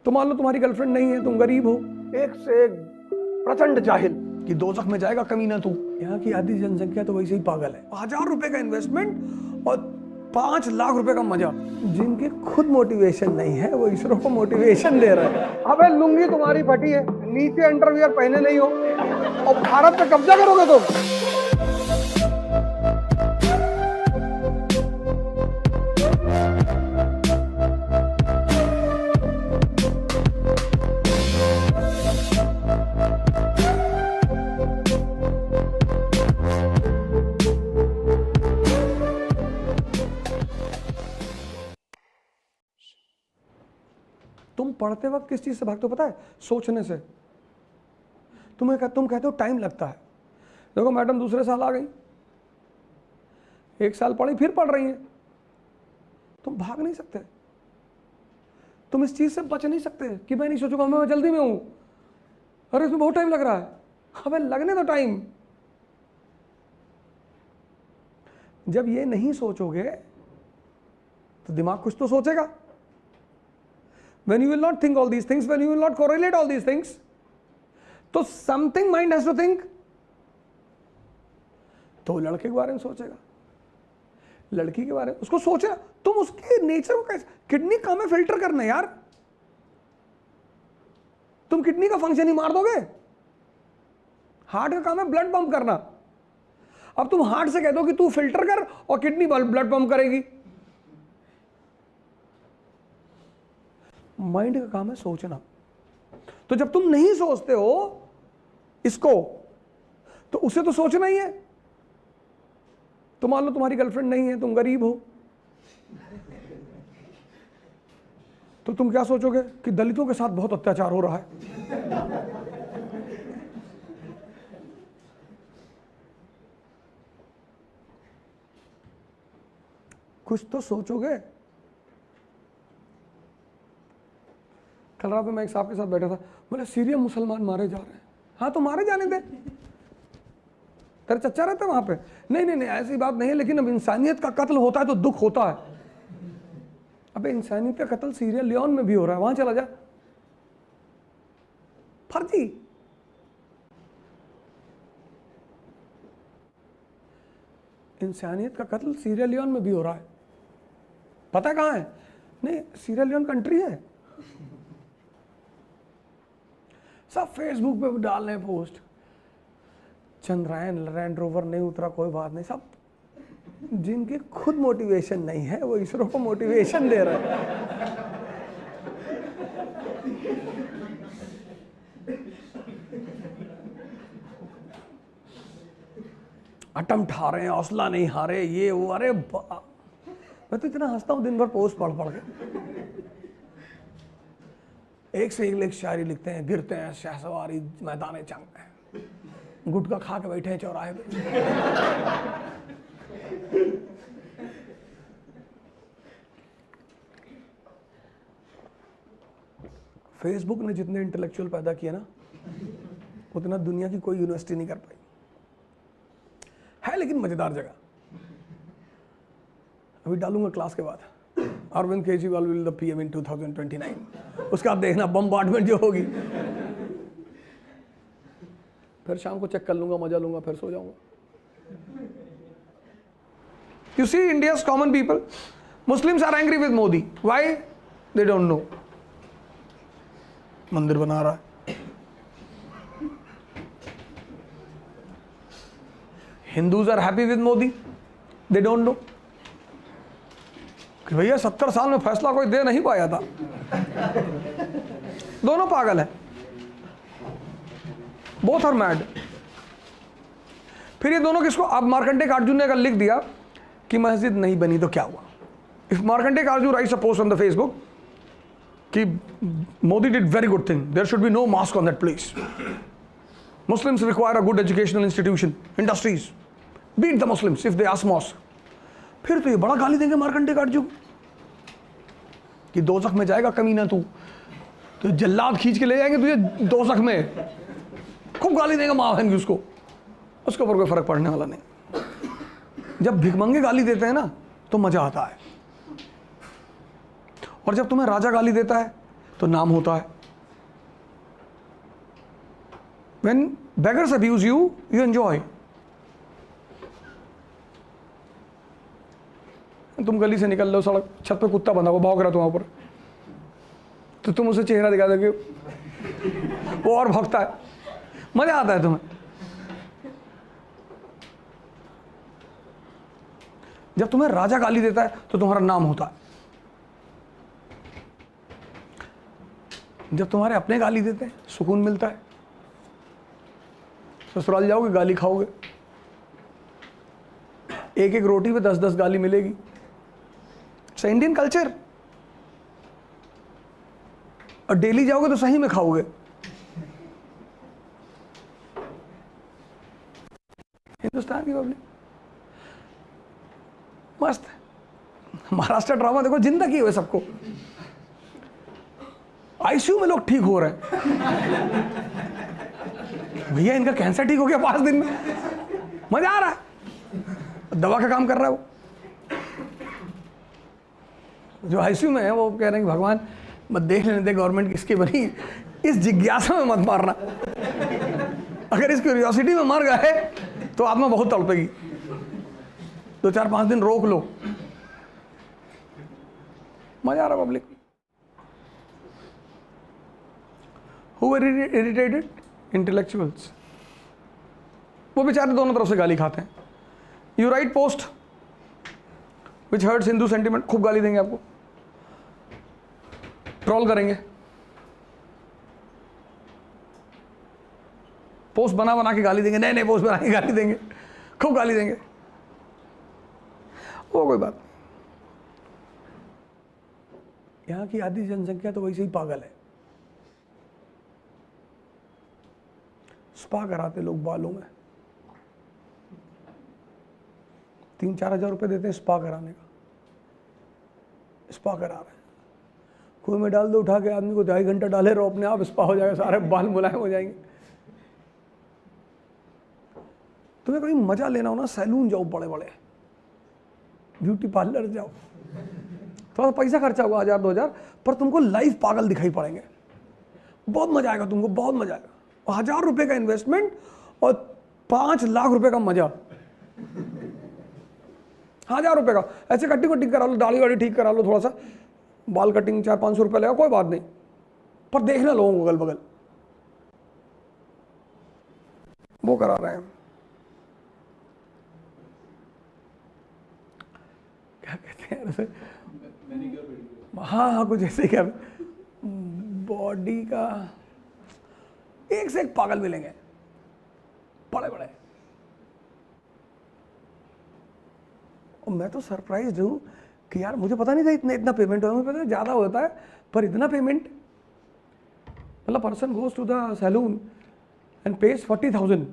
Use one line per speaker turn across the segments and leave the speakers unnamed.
तो मान लो तुम्हारी गर्लफ्रेंड नहीं है, तुम गरीब हो, एक से एक प्रचंड जाहिल कि दोजख में जाएगा कमीना तू। यहाँ की आधी जनसंख्या तो वैसे ही पागल है। 1000 रुपए का इन्वेस्टमेंट और 5 लाख रुपए का मजा। जिनकी खुद मोटिवेशन नहीं है वो इसरो को मोटिवेशन दे रहा है। अबे लुंगी तुम्हारी फटी है, नीचे अंडरवियर पहने नहीं हो और भारत पे कब्जा करोगे तुम। तुम पढ़ते वक्त किस चीज से भागते हो पता है? सोचने से। तुम कहते हो टाइम लगता है। देखो मैडम दूसरे साल आ गई, 1 साल पढ़ी फिर पढ़ रही है। तुम भाग नहीं सकते, तुम इस चीज से बच नहीं सकते कि मैं नहीं सोचूंगा, मैं जल्दी में हूं, अरे इसमें बहुत टाइम लग रहा है। अबे लगने दो टाइम। जब ये नहीं सोचोगे तो दिमाग कुछ तो सोचेगा। When you will not think all these things, when you will not correlate all these things, तो something mind has to think। तो लड़के के बारे में सोचेगा, लड़की के बारे में उसको सोचे। तुम उसके नेचर को कैसे, किडनी काम है फिल्टर करना यार। तुम किडनी का फंक्शन ही मार दोगे। हार्ट का काम है ब्लड पंप करना। अब तुम हार्ट से कह दो कि तू फिल्टर कर और किडनी ब्लड पंप करेगी। माइंड का काम है सोचना। तो जब तुम नहीं सोचते हो इसको, तो उसे तो सोचना ही है। तो मान लो तुम्हारी गर्लफ्रेंड नहीं है, तुम गरीब हो, तो तुम क्या सोचोगे कि दलितों के साथ बहुत अत्याचार हो रहा है। कुछ तो सोचोगे। कल रात में मैं एक साहब के साथ बैठा था, बोले सीरिया मुसलमान मारे जा रहे हैं। हाँ तो मारे जाने दे, तेरे चच्चा रहते वहां पे। नहीं ऐसी बात नहीं है, लेकिन अब इंसानियत का कत्ल होता है तो दुख होता है। अबे इंसानियत का कत्ल सीरिया लियोन में भी हो रहा है, वहां चला जा। फर्जी। इंसानियत का कत्ल सीरिया लियोन में भी हो रहा है। पता है कहां है? नहीं, सीरिया लियोन कंट्री है। सब फेसबुक पे डाल रहे हैं पोस्ट, चंद्रयान लैंड रोवर नहीं उतरा, कोई बात नहीं। सब जिनकी खुद मोटिवेशन नहीं है वो इसरो को मोटिवेशन दे रहा है। अटम ठा रहे हैं, हौसला नहीं हारे, ये वो। अरे मैं तो इतना हंसता हूं दिन भर पोस्ट पढ़ पढ़ के। एक से एक शायरी लिखते हैं, गिरते हैं शहसवारी मैदान जंग में, गुटखा खा के बैठे हैं चौराहे पे। फेसबुक ने जितने इंटेलेक्चुअल पैदा किए ना, उतना दुनिया की कोई यूनिवर्सिटी नहीं कर पाई है। लेकिन मजेदार जगह, अभी डालूंगा क्लास के बाद। Arvind Kejriwal will the PM in 2029। उसका आप देखना बम्बार्डमेंट जो होगी। फिर शाम को चेक कर लूंगा, मजा लूंगा, फिर सो जाऊंगा। You see India's common people, Muslims are angry with Modi. Why? They don't know. मंदिर बना रहा है। Hindus are happy with Modi, they don't know कि भैया 70 साल में फैसला कोई दे नहीं पाया था। दोनों पागल है, बोथ आर मैड। फिर ये दोनों किसको? अब मार्कंडेय अर्जुन ने अगर लिख दिया कि मस्जिद नहीं बनी तो क्या हुआ? If Markandey Arjun writes a post on the Facebook कि Modi did very good thing, there should be no mosque on that place, Muslims require a good educational institution, industries, beat the Muslims if they ask mosque. फिर तो ये बड़ा गाली देंगे मार्कंडेय अर्जुन कि दोजख में जाएगा कमीना तू, तो जल्लाद खींच के ले जाएंगे तुझे दोजख में। खूब गाली देंगे माँ बहन की उसको, उसके ऊपर कोई फर्क पड़ने वाला नहीं। जब भिखमंगे गाली देते हैं ना तो मजा आता है, और जब तुम्हें राजा गाली देता है तो नाम होता है। When beggars abuse you, you enjoy. तुम गली से निकल लो, सड़क छत पे कुत्ता बंधा हुआ भौंक रहा तुम्हारे ऊपर, तो तुम उसे चेहरा दिखा दोगे, वो और भौंकता है, मजा आता है तुम्हें। जब तुम्हें राजा गाली देता है तो तुम्हारा नाम होता है। जब तुम्हारे अपने गाली देते हैं सुकून मिलता है। ससुराल जाओगे गाली खाओगे, एक एक रोटी पे 10-10 गाली मिलेगी। It's Indian culture. और डेली जाओगे तो सही में खाओगे। हिंदुस्तान की पब्लिक मस्त है। महाराष्ट्र ड्रामा देखो, जिंदा किए हुए सबको। आईसीयू में लोग ठीक हो रहे हैं। भैया इनका कैंसर ठीक हो गया 5 दिन में, मजा आ रहा है, दवा का काम कर रहा है वो। जो आईसीयू में है वो कह रहे हैं कि भगवान मत देख लेने दे गवर्नमेंट किसकी बनी, इस जिज्ञासा में मत मारना। अगर इस क्यूरियोसिटी में मर गए तो आत्मा बहुत तड़पेगी। 2-4-5 दिन रोक लो, मजा आ रहा public. Who were irritated? Intellectuals. वो बेचारे दोनों तरफ से गाली खाते हैं। You write post which hurts Hindu sentiment, खूब गाली देंगे आपको, ट्रोल करेंगे, पोस्ट बना के गाली देंगे, नए पोस्ट बना के गाली देंगे, खूब गाली देंगे। वो कोई बात नहीं। यहाँ की आधी जनसंख्या तो वैसे ही पागल है। स्पा कराते लोग बालों में, 3-4 हज़ार रुपये देते हैं स्पा कराने का। स्पा करा रहे हैं, कुएं में डाल दो उठा के आदमी को, 2.5 घंटा डाले रहो, अपने आप स्पा हो जाएगा, सारे बाल मुलायम हो जाएंगे। तुम्हें कहीं मजा लेना हो ना, सैलून जाओ, बड़े बड़े ब्यूटी पार्लर जाओ, थोड़ा पैसा खर्चा होगा 1000-2000, पर तुमको लाइफ पागल दिखाई पड़ेंगे। बहुत मजा आएगा तुमको, बहुत मजा आएगा। 1000 रुपये का इन्वेस्टमेंट और 5 लाख रुपए का मजा। 1000 रुपये का ऐसे कटिंग करा लो, दाढ़ी वाड़ी ठीक करा लो, थोड़ा सा बाल कटिंग 400-500 रुपये लगेगा, कोई बात नहीं, पर देखना लोगों को अगल बगल वो करा रहे हैं। क्या कहते हैं ऐसे, हाँ कुछ ऐसे, क्या बॉडी का एक से एक पागल मिलेंगे, बड़े बड़े। और मैं तो सरप्राइज हूँ कि यार मुझे पता नहीं था इतना पेमेंट होगा, मुझे पता है ज़्यादा होता है, पर इतना पेमेंट। मतलब person goes to the salon and pays 40,000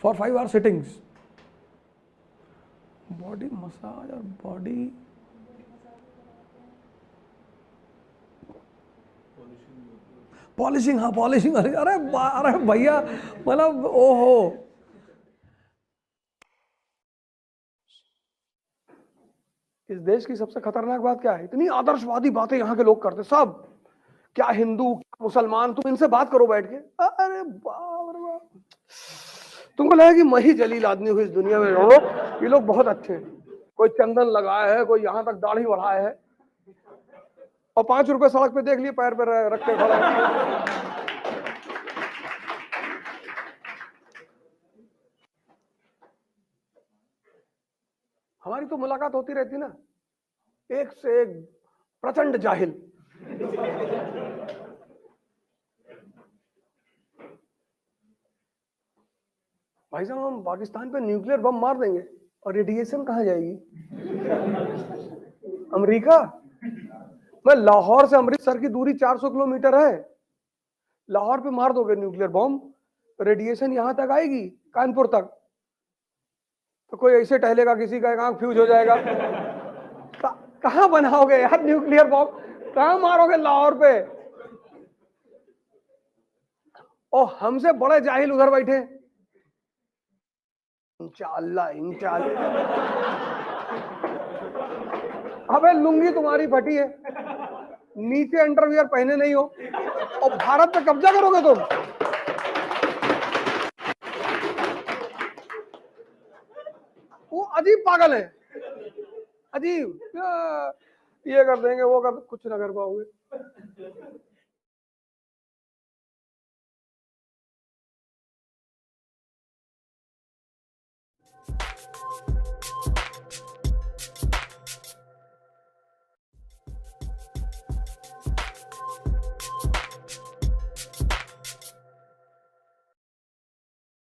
for 5 hour sittings. Body massage और बॉडी पॉलिशिंग, हाँ पॉलिशिंग। अरे भैया, मतलब ओहो। इस देश की सबसे खतरनाक बात क्या है, इतनी आदर्शवादी बातें यहाँ के लोग करते सब, क्या हिंदू क्या मुसलमान, तुम इनसे बात करो बैठ के, अरे बाप रे बाप, तुमको लगा कि मैं ही जलील आदमी हूँ इस दुनिया में। ये लोग बहुत अच्छे हैं, कोई चंदन लगाया है, कोई यहाँ तक दाढ़ी बढ़ाया है, और 5 रुपए सड़क पे देख लिए पैर पे रख के खड़ा। हमारी तो मुलाकात होती रहती ना, एक से एक प्रचंड जाहिल। भाई साहब, हम पाकिस्तान पे न्यूक्लियर बम मार देंगे और रेडिएशन कहाँ जाएगी? अमेरिका। मैं लाहौर से अमृतसर की दूरी 400 किलोमीटर है, लाहौर पे मार दोगे न्यूक्लियर बम, रेडिएशन यहां तक आएगी, कानपुर तक। तो कोई ऐसे टहलेगा, किसी का एक आंख फ्यूज हो जाएगा। कहां बनाओगे यार न्यूक्लियर बम, कहां मारोगे लाहौर पे? और हमसे बड़े जाहिल उधर बैठे। इंशाअल्लाह इंशाअल्लाह।
अबे लुंगी तुम्हारी फटी है, नीचे अंडरवियर पहने नहीं हो और भारत पे कब्जा करोगे तुम। वो अजीब पागल है, अजीब, ये कर देंगे वो कर, कुछ ना कर पाओगे।